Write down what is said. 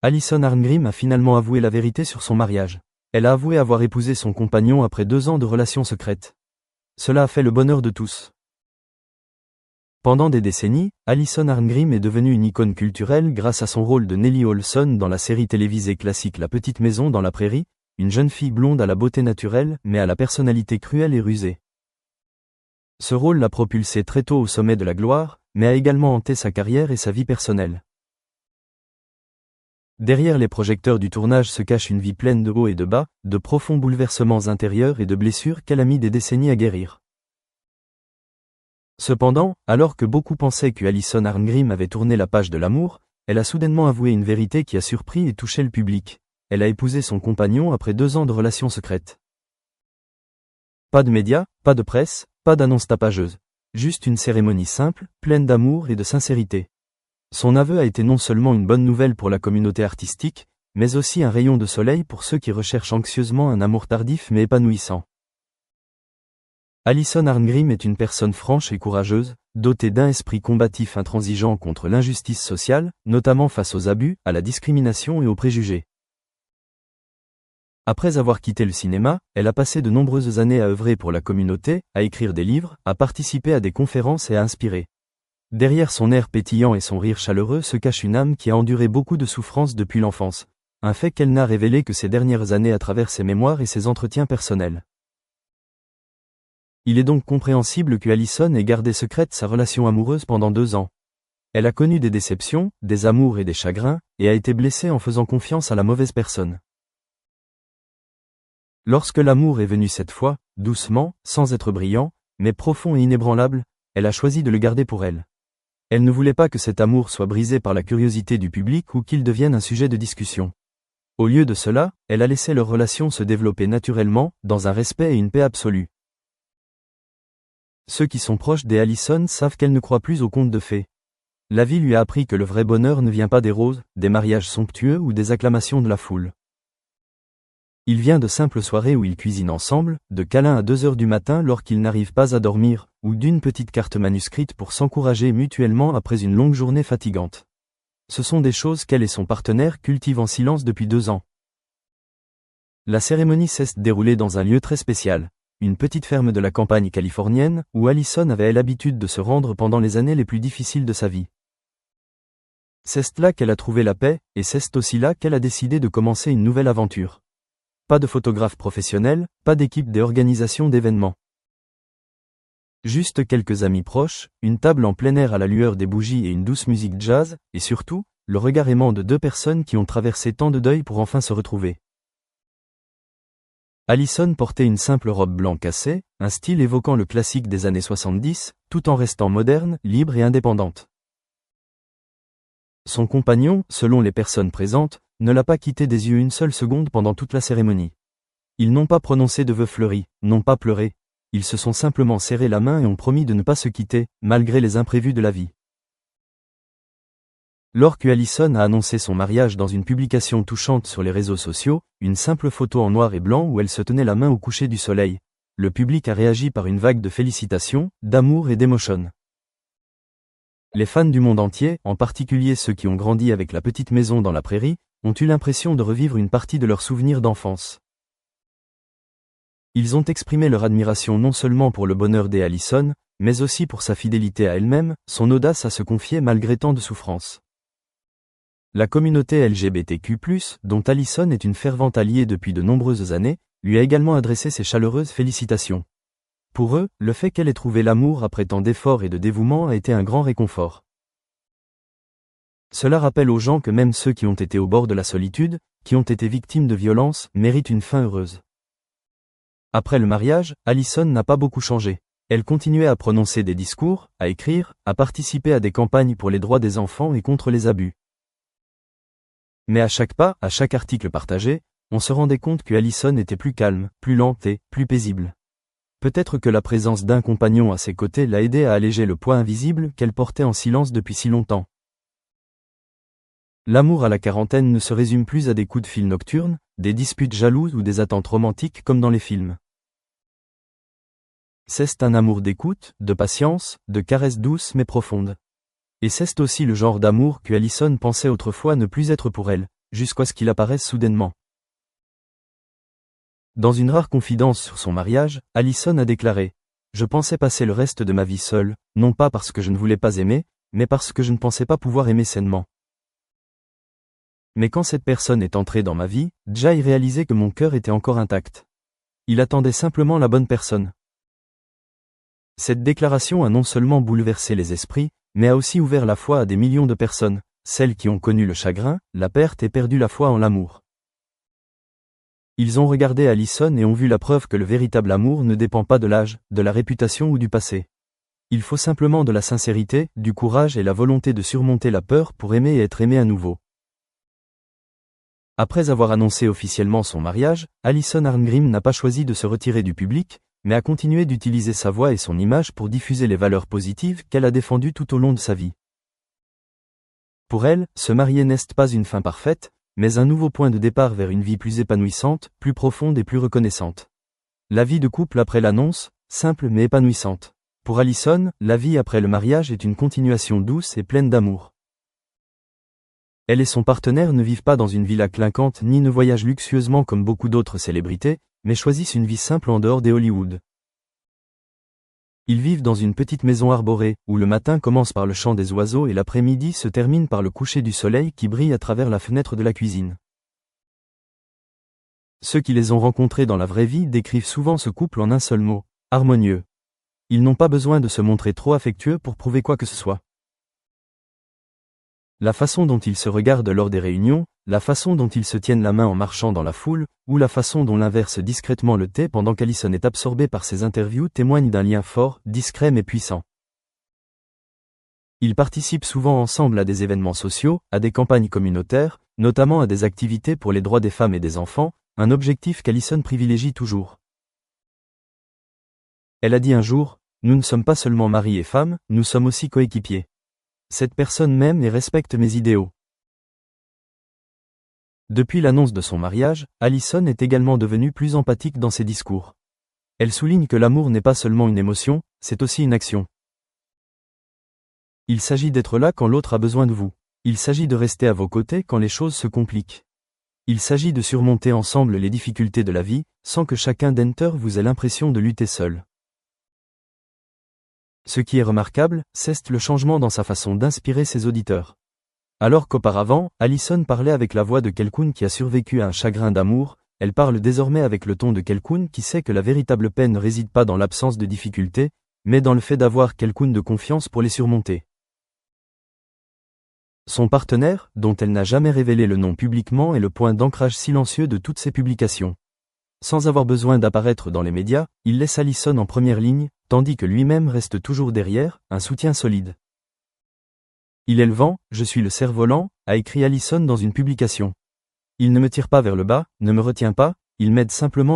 Alison Arngrim a finalement avoué la vérité sur son mariage. Elle a avoué avoir épousé son compagnon après 2 ans de relations secrètes. Cela a fait le bonheur de tous. Pendant des décennies, Alison Arngrim est devenue une icône culturelle grâce à son rôle de Nellie Olson dans la série télévisée classique La Petite Maison dans la Prairie, une jeune fille blonde à la beauté naturelle mais à la personnalité cruelle et rusée. Ce rôle l'a propulsée très tôt au sommet de la gloire, mais a également hanté sa carrière et sa vie personnelle. Derrière les projecteurs du tournage se cache une vie pleine de hauts et de bas, de profonds bouleversements intérieurs et de blessures qu'elle a mis des décennies à guérir. Cependant, alors que beaucoup pensaient que Alison Arngrim avait tourné la page de l'amour, elle a soudainement avoué une vérité qui a surpris et touché le public. Elle a épousé son compagnon après 2 ans de relations secrètes. Pas de médias, pas de presse, pas d'annonce tapageuse. Juste une cérémonie simple, pleine d'amour et de sincérité. Son aveu a été non seulement une bonne nouvelle pour la communauté artistique, mais aussi un rayon de soleil pour ceux qui recherchent anxieusement un amour tardif mais épanouissant. Alison Arngrim est une personne franche et courageuse, dotée d'un esprit combatif intransigeant contre l'injustice sociale, notamment face aux abus, à la discrimination et aux préjugés. Après avoir quitté le cinéma, elle a passé de nombreuses années à œuvrer pour la communauté, à écrire des livres, à participer à des conférences et à inspirer. Derrière son air pétillant et son rire chaleureux se cache une âme qui a enduré beaucoup de souffrances depuis l'enfance, un fait qu'elle n'a révélé que ces dernières années à travers ses mémoires et ses entretiens personnels. Il est donc compréhensible que Alison ait gardé secrète sa relation amoureuse pendant 2 ans. Elle a connu des déceptions, des amours et des chagrins, et a été blessée en faisant confiance à la mauvaise personne. Lorsque l'amour est venu cette fois, doucement, sans être brillant, mais profond et inébranlable, elle a choisi de le garder pour elle. Elle ne voulait pas que cet amour soit brisé par la curiosité du public ou qu'il devienne un sujet de discussion. Au lieu de cela, elle a laissé leur relation se développer naturellement, dans un respect et une paix absolue. Ceux qui sont proches d'Alison savent qu'elle ne croit plus aux contes de fées. La vie lui a appris que le vrai bonheur ne vient pas des roses, des mariages somptueux ou des acclamations de la foule. Il vient de simples soirées où ils cuisinent ensemble, de câlins à 2 heures du matin lorsqu'ils n'arrivent pas à dormir, ou d'une petite carte manuscrite pour s'encourager mutuellement après une longue journée fatigante. Ce sont des choses qu'elle et son partenaire cultivent en silence depuis 2 ans. La cérémonie s'est déroulée dans un lieu très spécial, une petite ferme de la campagne californienne, où Alison avait l'habitude de se rendre pendant les années les plus difficiles de sa vie. C'est là qu'elle a trouvé la paix, et c'est aussi là qu'elle a décidé de commencer une nouvelle aventure. Pas de photographe professionnel, pas d'équipe des organisations d'événements. Juste quelques amis proches, une table en plein air à la lueur des bougies et une douce musique jazz, et surtout, le regard aimant de 2 personnes qui ont traversé tant de deuil pour enfin se retrouver. Alison portait une simple robe blanc cassée, un style évoquant le classique des années 70, tout en restant moderne, libre et indépendante. Son compagnon, selon les personnes présentes, ne l'a pas quitté des yeux une seule seconde pendant toute la cérémonie. Ils n'ont pas prononcé de vœux fleuris, n'ont pas pleuré. Ils se sont simplement serré la main et ont promis de ne pas se quitter, malgré les imprévus de la vie. Lorsque Alison a annoncé son mariage dans une publication touchante sur les réseaux sociaux, une simple photo en noir et blanc où elle se tenait la main au coucher du soleil, le public a réagi par une vague de félicitations, d'amour et d'émotion. Les fans du monde entier, en particulier ceux qui ont grandi avec La Petite Maison dans la Prairie, ont eu l'impression de revivre une partie de leurs souvenirs d'enfance. Ils ont exprimé leur admiration non seulement pour le bonheur d'Alison, mais aussi pour sa fidélité à elle-même, son audace à se confier malgré tant de souffrances. La communauté LGBTQ+, dont Alison est une fervente alliée depuis de nombreuses années, lui a également adressé ses chaleureuses félicitations. Pour eux, le fait qu'elle ait trouvé l'amour après tant d'efforts et de dévouement a été un grand réconfort. Cela rappelle aux gens que même ceux qui ont été au bord de la solitude, qui ont été victimes de violences, méritent une fin heureuse. Après le mariage, Alison n'a pas beaucoup changé. Elle continuait à prononcer des discours, à écrire, à participer à des campagnes pour les droits des enfants et contre les abus. Mais à chaque pas, à chaque article partagé, on se rendait compte que Alison était plus calme, plus lente et plus paisible. Peut-être que la présence d'un compagnon à ses côtés l'a aidé à alléger le poids invisible qu'elle portait en silence depuis si longtemps. L'amour à la quarantaine ne se résume plus à des coups de fil nocturnes, des disputes jalouses ou des attentes romantiques comme dans les films. C'est un amour d'écoute, de patience, de caresses douces mais profondes. Et c'est aussi le genre d'amour que Alison pensait autrefois ne plus être pour elle, jusqu'à ce qu'il apparaisse soudainement. Dans une rare confidence sur son mariage, Allison a déclaré « Je pensais passer le reste de ma vie seule, non pas parce que je ne voulais pas aimer, mais parce que je ne pensais pas pouvoir aimer sainement. Mais quand cette personne est entrée dans ma vie, j'ai réalisé que mon cœur était encore intact. Il attendait simplement la bonne personne. » Cette déclaration a non seulement bouleversé les esprits, mais a aussi ouvert la foi à des millions de personnes, celles qui ont connu le chagrin, la perte et perdu la foi en l'amour. Ils ont regardé Allison et ont vu la preuve que le véritable amour ne dépend pas de l'âge, de la réputation ou du passé. Il faut simplement de la sincérité, du courage et la volonté de surmonter la peur pour aimer et être aimé à nouveau. Après avoir annoncé officiellement son mariage, Allison Arngrim n'a pas choisi de se retirer du public, mais a continué d'utiliser sa voix et son image pour diffuser les valeurs positives qu'elle a défendues tout au long de sa vie. Pour elle, se marier n'est pas une fin parfaite, mais un nouveau point de départ vers une vie plus épanouissante, plus profonde et plus reconnaissante. La vie de couple après l'annonce, simple mais épanouissante. Pour Allison, la vie après le mariage est une continuation douce et pleine d'amour. Elle et son partenaire ne vivent pas dans une villa clinquante ni ne voyagent luxueusement comme beaucoup d'autres célébrités, mais choisissent une vie simple en dehors des Hollywood. Ils vivent dans une petite maison arborée, où le matin commence par le chant des oiseaux et l'après-midi se termine par le coucher du soleil qui brille à travers la fenêtre de la cuisine. Ceux qui les ont rencontrés dans la vraie vie décrivent souvent ce couple en un seul mot, harmonieux. Ils n'ont pas besoin de se montrer trop affectueux pour prouver quoi que ce soit. La façon dont ils se regardent lors des réunions, la façon dont ils se tiennent la main en marchant dans la foule, ou la façon dont l'un verse discrètement le thé pendant qu'Allison est absorbée par ses interviews témoignent d'un lien fort, discret mais puissant. Ils participent souvent ensemble à des événements sociaux, à des campagnes communautaires, notamment à des activités pour les droits des femmes et des enfants, un objectif qu'Allison privilégie toujours. Elle a dit un jour, « Nous ne sommes pas seulement mari et femme, nous sommes aussi coéquipiers. Cette personne m'aime et respecte mes idéaux. » Depuis l'annonce de son mariage, Allison est également devenue plus empathique dans ses discours. Elle souligne que l'amour n'est pas seulement une émotion, c'est aussi une action. Il s'agit d'être là quand l'autre a besoin de vous. Il s'agit de rester à vos côtés quand les choses se compliquent. Il s'agit de surmonter ensemble les difficultés de la vie, sans que chacun d'entre vous ait l'impression de lutter seul. Ce qui est remarquable, c'est le changement dans sa façon d'inspirer ses auditeurs. Alors qu'auparavant, Allison parlait avec la voix de quelqu'un qui a survécu à un chagrin d'amour, elle parle désormais avec le ton de quelqu'un qui sait que la véritable peine ne réside pas dans l'absence de difficultés, mais dans le fait d'avoir quelqu'un de confiance pour les surmonter. Son partenaire, dont elle n'a jamais révélé le nom publiquement, est le point d'ancrage silencieux de toutes ses publications. Sans avoir besoin d'apparaître dans les médias, il laisse Allison en première ligne, tandis que lui-même reste toujours derrière, un soutien solide. Il est le vent, je suis le cerf-volant, a écrit Allison dans une publication. Il ne me tire pas vers le bas, ne me retient pas, il m'aide simplement